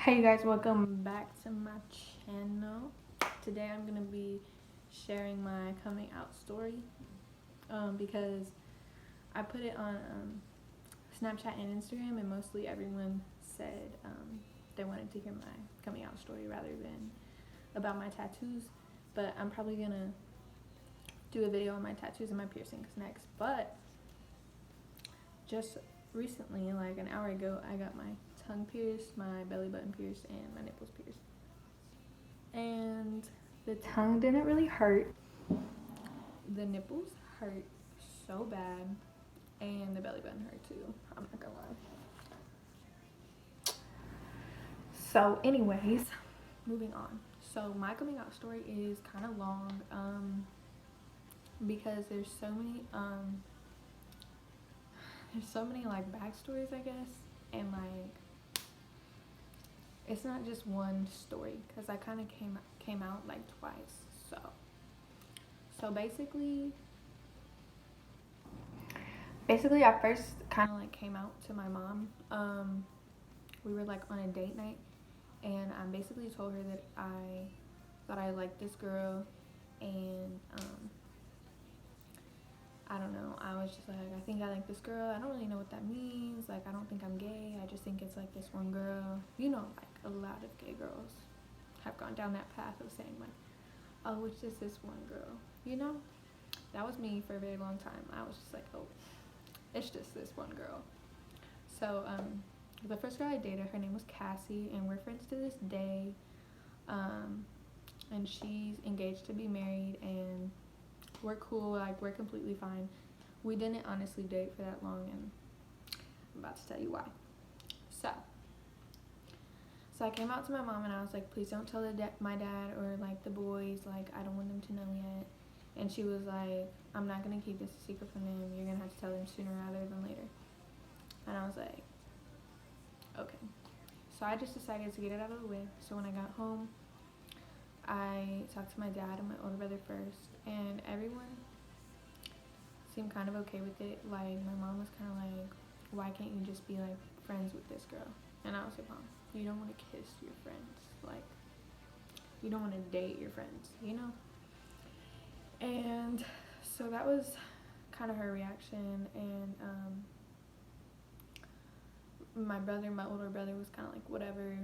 Hey you guys, welcome back to my channel. Today I'm gonna be sharing my coming out story because I put it on Snapchat and Instagram, and mostly everyone said they wanted to hear my coming out story rather than about my tattoos. But I'm probably gonna do a video on my tattoos and my piercings next. But just recently, like an hour ago, I got my tongue pierced, my belly button pierced, and my nipples pierced. And the tongue didn't really hurt. The nipples hurt so bad, and the belly button hurt too. I'm not gonna lie. So, anyways, moving on. So my coming out story is kind of long, because there's so many like backstories, I guess, and like it's not just one story because I kind of came out like twice. So basically I first kind of like came out to my mom. We were like on a date night, and I basically told her that I thought I liked this girl, and I don't know, I was just like, I think I like this girl. I don't really know what that means. Like, I don't think I'm gay. I just think it's like this one girl. You know, like a lot of gay girls have gone down that path of saying like, oh, it's just this one girl. You know, that was me for a very long time. I was just like, oh, it's just this one girl. So the first girl I dated, her name was Cassie, and we're friends to this day. And she's engaged to be married, and we're cool. Like, we're completely fine. We didn't honestly date for that long, and I'm about to tell you why. So I came out to my mom, and I was like, please don't tell my dad or like the boys. Like, I don't want them to know yet. And she was like, I'm not gonna keep this a secret from them. You're gonna have to tell them sooner rather than later. And I was like, okay. So I just decided to get it out of the way. So when I got home, I talked to my dad and my older brother first, and everyone seemed kind of okay with it. Like, my mom was kind of like, why can't you just be like friends with this girl? And I was like, Mom, you don't want to kiss your friends. Like, you don't want to date your friends, you know? And so that was kind of her reaction. And my older brother was kind of like, whatever.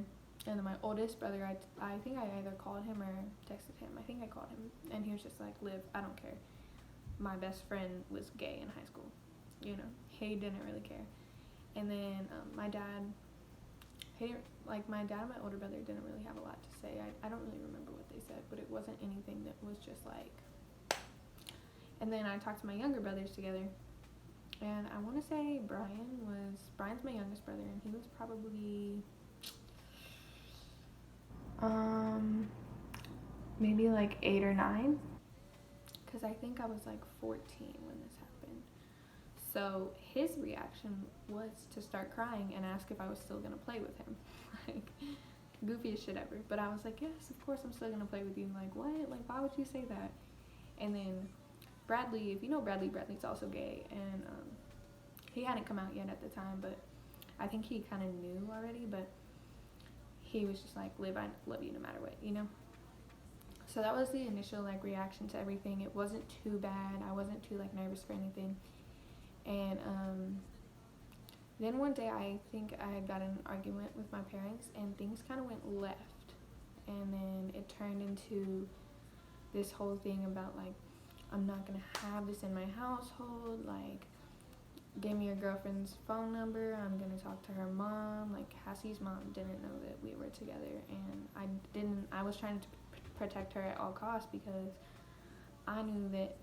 And then my oldest brother, I think I either called him or texted him. I think I called him, and he was just like, Liv, I don't care. My best friend was gay in high school. You know, he didn't really care. And then my dad and my older brother didn't really have a lot to say. I don't really remember what they said, but it wasn't anything that was just like. And then I talked to my younger brothers together, and I want to say Brian's my youngest brother, and he was probably maybe like 8 or 9, because I think I was like 14 when this happened. So his reaction was to start crying and ask if I was still gonna play with him. Like, goofiest shit ever. But I was like, yes, of course I'm still gonna play with you. Like, what? Like, why would you say that? And then Bradley, if you know Bradley's also gay, and he hadn't come out yet at the time, but I think he kind of knew already. But he was just like, Liv, I love you no matter what, you know? So that was the initial like reaction to everything. It wasn't too bad. I wasn't too like nervous for anything. And then one day I think I had got in an argument with my parents, and things kind of went left. And then it turned into this whole thing about like, I'm not gonna have this in my household. Like, give me your girlfriend's phone number. I'm gonna talk to her mom. Like, Cassie's mom didn't know that we were together, and I was trying to protect her at all costs because I knew that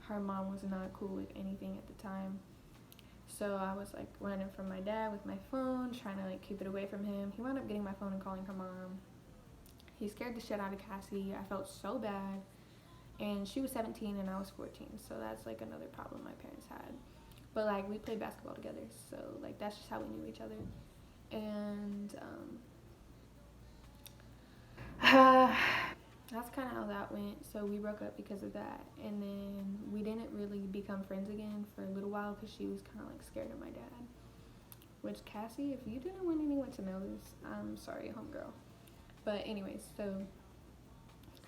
her mom was not cool with anything at the time. So I was like running from my dad with my phone, trying to like keep it away from him. He wound up getting my phone and calling her mom. He scared the shit out of Cassie. I felt so bad. And she was 17 and I was 14, so that's like another problem my parents had. But like, we played basketball together, so like that's just how we knew each other. And that's kind of how that went. So we broke up because of that, and then we didn't really become friends again for a little while because she was kind of like scared of my dad, which Cassie, if you didn't want anyone to know this, I'm sorry, homegirl. But anyways, so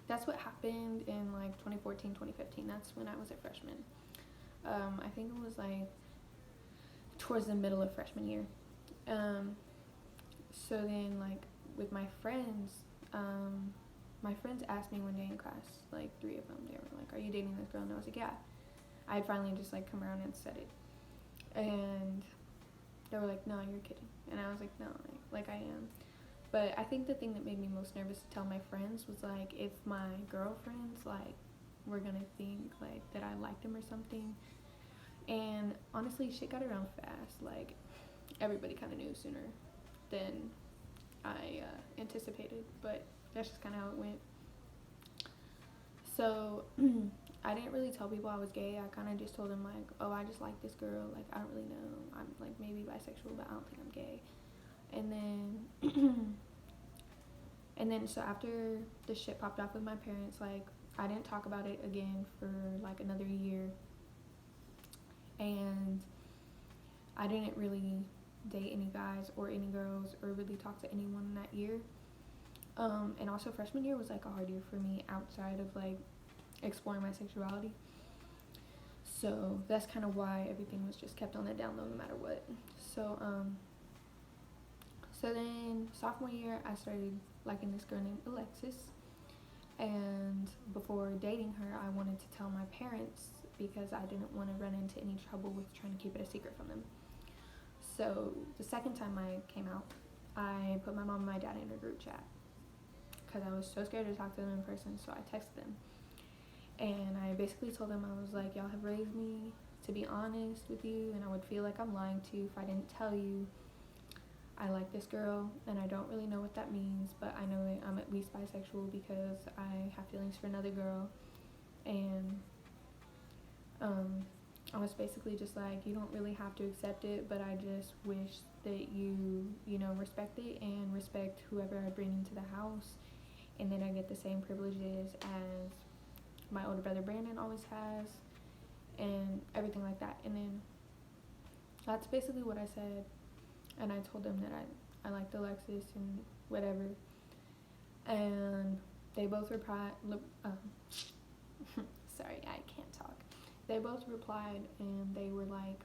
that's what happened in like 2014, 2015. That's when I was a freshman. I think it was like towards the middle of freshman year. So then like with my friends asked me one day in class, like 3 of them, they were like, are you dating this girl? And I was like, yeah. I had finally just like come around and said it. And they were like, no, you're kidding. And I was like, no, like I am. But I think the thing that made me most nervous to tell my friends was like if my girlfriends like were gonna think like that I liked them or something. And honestly, shit got around fast. Like everybody kind of knew sooner than I anticipated, but that's just kind of how it went. So I didn't really tell people I was gay. I kind of just told them like, oh, I just like this girl. Like I don't really know. I'm like maybe bisexual, but I don't think I'm gay. And then and then so after the shit popped off with my parents, like I didn't talk about it again for like another year. And I didn't really date any guys or any girls or really talk to anyone that year. And also freshman year was like a hard year for me outside of like exploring my sexuality. So that's kind of why everything was just kept on the down low no matter what. So so then sophomore year I started liking this girl named Alexis. And before dating her, I wanted to tell my parents because I didn't want to run into any trouble with trying to keep it a secret from them. So the second time I came out, I put my mom and my dad in a group chat because I was so scared to talk to them in person, so I texted them. And I basically told them, I was like, y'all have raised me to be honest with you, and I would feel like I'm lying to you if I didn't tell you I like this girl, and I don't really know what that means, but I know that I'm at least bisexual because I have feelings for another girl. And I was basically just like, you don't really have to accept it, but I just wish that you know, respect it and respect whoever I bring into the house, and then I get the same privileges as my older brother Brandon always has, and everything like that. And then that's basically what I said, and I told them that I liked Alexis and whatever, and they both replied, sorry, I can't talk. They both replied, and they were like,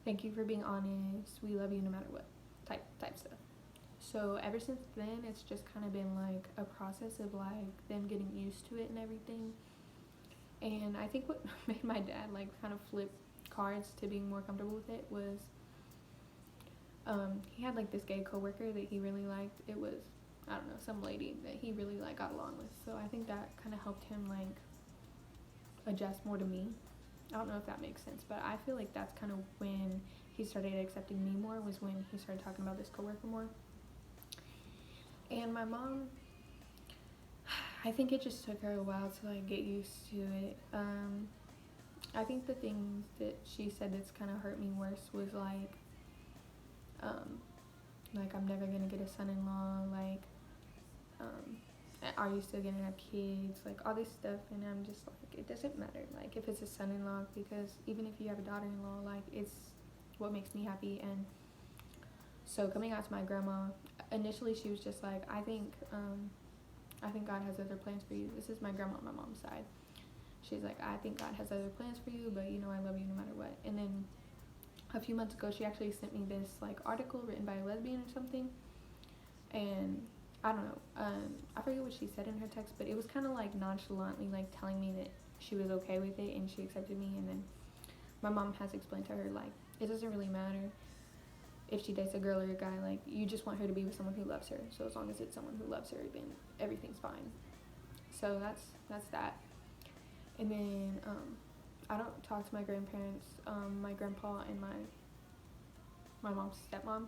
thank you for being honest, we love you no matter what, type stuff. So ever since then, it's just kind of been like a process of like them getting used to it and everything. And I think what made my dad like kind of flip cards to being more comfortable with it was he had like this gay coworker that he really liked. It was, I don't know, some lady that he really like got along with. So I think that kind of helped him like adjust more to me. I don't know if that makes sense, but I feel like that's kind of when he started accepting me more, was when he started talking about this coworker more. And my mom, I think it just took her a while to like get used to it. I think the things that she said that's kind of hurt me worse was like I'm never gonna get a son-in-law, like are you still gonna have kids, like all this stuff. And I'm just like, it doesn't matter like if it's a son-in-law, because even if you have a daughter-in-law, like it's what makes me happy. And so coming out to my grandma, initially she was just like, I think God has other plans for you. This is my grandma on my mom's side. She's like, I think God has other plans for you, but you know I love you no matter what. And then a few months ago, she actually sent me this like article written by a lesbian or something, and I don't know, I forget what she said in her text, but it was kind of like nonchalantly like telling me that she was okay with it and she accepted me. And then my mom has explained to her like it doesn't really matter if she dates a girl or a guy, like you just want her to be with someone who loves her. So as long as it's someone who loves her, then everything's fine. So that's that. And then I don't talk to my grandparents, my grandpa and my mom's stepmom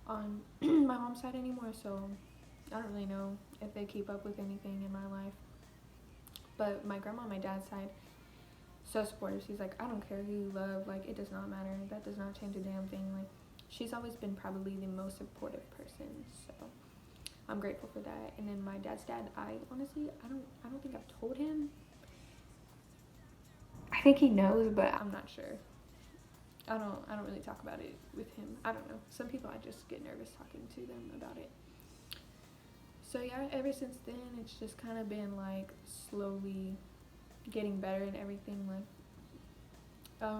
on my mom's side anymore, so I don't really know if they keep up with anything in my life. But my grandma on my dad's side, so supportive. She's like, I don't care who you love, like it does not matter, that does not change a damn thing. Like she's always been probably the most supportive person, so I'm grateful for that. And then my dad's dad, I honestly I don't think I've told him. I think he knows, but I'm not sure. I don't really talk about it with him. I don't know. Some people I just get nervous talking to them about it. So yeah, ever since then it's just kind of been like slowly getting better and everything. Like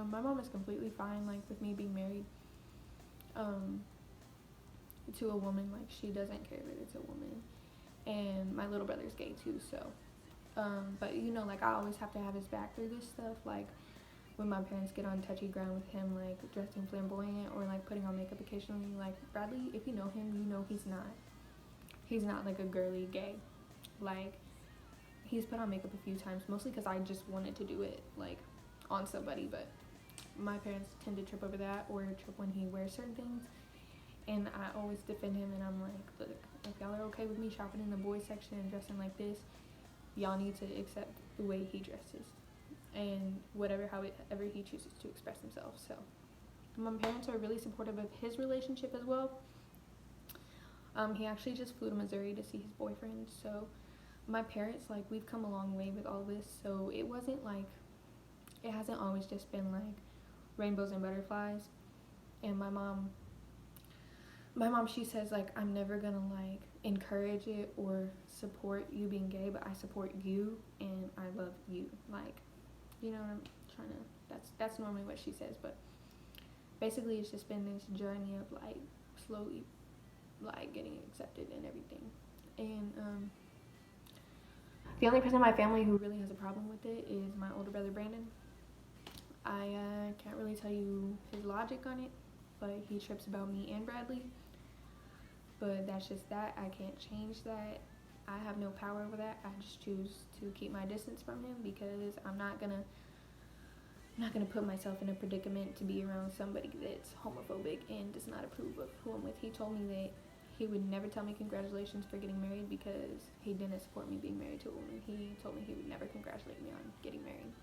my mom is completely fine like with me being married um to a woman. Like she doesn't care that it's a woman. And my little brother's gay too, so but you know, like I always have to have his back through this stuff. Like when my parents get on touchy ground with him, like dressing flamboyant or like putting on makeup occasionally, like Bradley, if you know him, you know he's not like a girly gay. Like he's put on makeup a few times, mostly because I just wanted to do it like on somebody, but my parents tend to trip over that or trip when he wears certain things. And I always defend him, and I'm like, look, if y'all are okay with me shopping in the boys section and dressing like this, y'all need to accept the way he dresses and however he chooses to express himself. So my parents are really supportive of his relationship as well. He actually just flew to Missouri to see his boyfriend. So my parents, like, we've come a long way with all this. So it hasn't always just been like rainbows and butterflies. And my mom, she says, like, I'm never gonna like encourage it or support you being gay, but I support you and I love you. Like, you know what I'm trying to, that's normally what she says, but basically it's just been this journey of like slowly like getting accepted and everything. And the only person in my family who really has a problem with it is my older brother Brandon. I can't really tell you his logic on it, but he trips about me and Bradley. But that's just that. I can't change that. I have no power over that. I just choose to keep my distance from him because I'm not gonna put myself in a predicament to be around somebody that's homophobic and does not approve of who I'm with. He told me that he would never tell me congratulations for getting married because he didn't support me being married to a woman. He told me he would never congratulate me on getting married.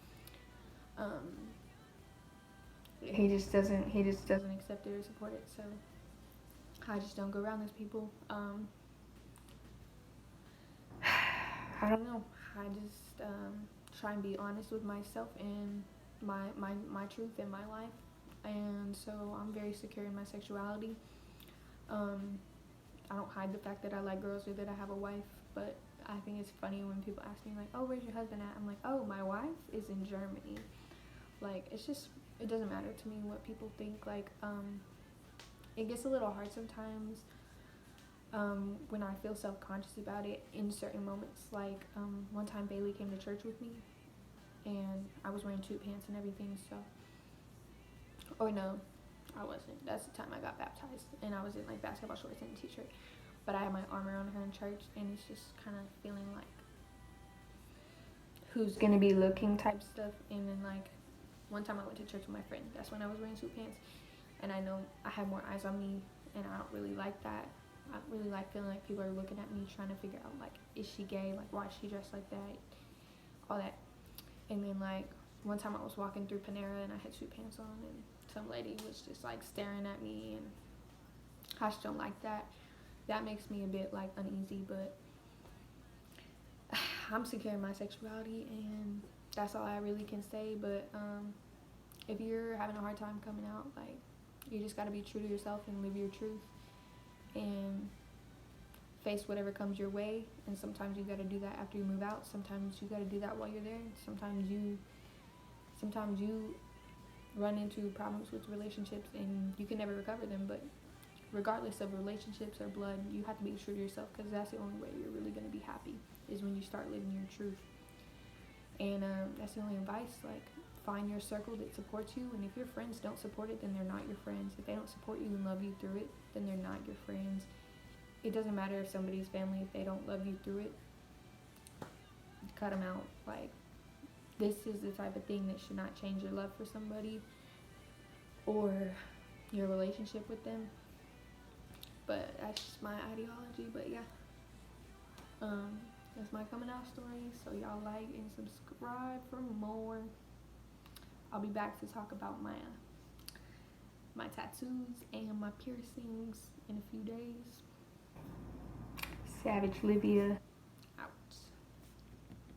He just doesn't accept it or support it. So I just don't go around those people. I don't know. I just try and be honest with myself and my truth in my life. And so I'm very secure in my sexuality. I don't hide the fact that I like girls or that I have a wife, but I think it's funny when people ask me like, oh, where's your husband at? I'm like, oh, my wife is in Germany. Like, it doesn't matter to me what people think. Like, it gets a little hard sometimes when I feel self-conscious about it in certain moments. Like, one time Bailey came to church with me, and I was wearing tube pants and everything, so, or no, I wasn't. That's the time I got baptized, and I was in like basketball shorts and a t-shirt, but I had my arm around her in church, and it's just kind of feeling like who's gonna be looking type stuff. And then like one time I went to church with my friend, that's when I was wearing suit pants, and I know I have more eyes on me, and I don't really like that. I don't really like feeling like people are looking at me trying to figure out like, is she gay, like why is she dressed like that, all that. And then like one time I was walking through Panera and I had suit pants on, and some lady was just like staring at me, and I just don't like that. That makes me a bit like uneasy, but I'm secure in my sexuality, and that's all I really can say. But if you're having a hard time coming out, like, you just gotta be true to yourself and live your truth and face whatever comes your way. And sometimes you gotta do that after you move out. Sometimes you gotta do that while you're there. Sometimes you run into problems with relationships and you can never recover them, but regardless of relationships or blood, you have to be true to yourself, because that's the only way you're really going to be happy, is when you start living your truth. And that's the only advice. Like, find your circle that supports you, and if your friends don't support it, then they're not your friends. If they don't support you and love you through it, then they're not your friends. It doesn't matter if somebody's family, if they don't love you through it, cut them out. Like, this is the type of thing that should not change your love for somebody or your relationship with them. But that's just my ideology. But yeah, that's my coming out story. So y'all like and subscribe for more. I'll be back to talk about my tattoos and my piercings in a few days. Savage Livia.